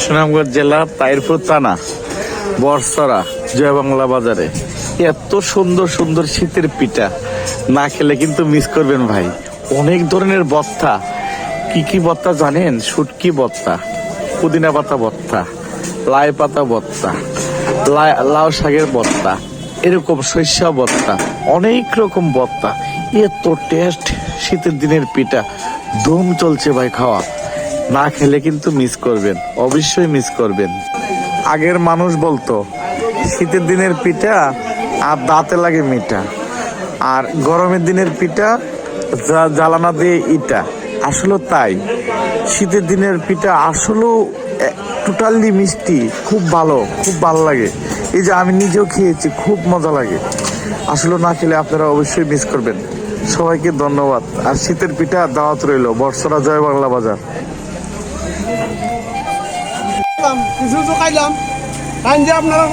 সুনামগঞ্জ জেলা তাইরপুর থানা বরসরা জয় বাংলা বাজারে এত সুন্দর সুন্দর শীতের পিঠা না খেলে কিন্তু মিস করবেন ভাই। অনেক ধরনের ভর্তা, কি কি ভর্তা জানেন? শুটকি ভর্তা, পুদিনা পাতা ভর্তা, লাই পাতা ভর্তা, লাউ শাকের ভর্তা, এরকম শস্য ভর্তা, অনেক রকম ভর্তা। এত টেস্ট শীতের দিনের পিঠা, দম চলছে ভাই খাওয়া। না খেলে কিন্তু মিস করবেন, অবশ্যই মিস করবেন। আগের মানুষ বলতো শীতের দিনের পিঠা আর দাঁতে লাগে মিঠা, আর গরমের দিনের পিঠা জ্বালানা দিয়ে ইটা। আসলে তাই, শীতের দিনের পিঠা আসলেও টোটালি মিষ্টি, খুব ভালো লাগে। এই যে আমি নিজেও খেয়েছি, খুব মজা লাগে। আসলে না খেলে আপনারা অবশ্যই মিস করবেন। সবাইকে ধন্যবাদ। আর শীতের পিঠা দাওয়াত রইল বর্ষরা জয় বাংলা বাজার। কিছু খাইলাম আপনারা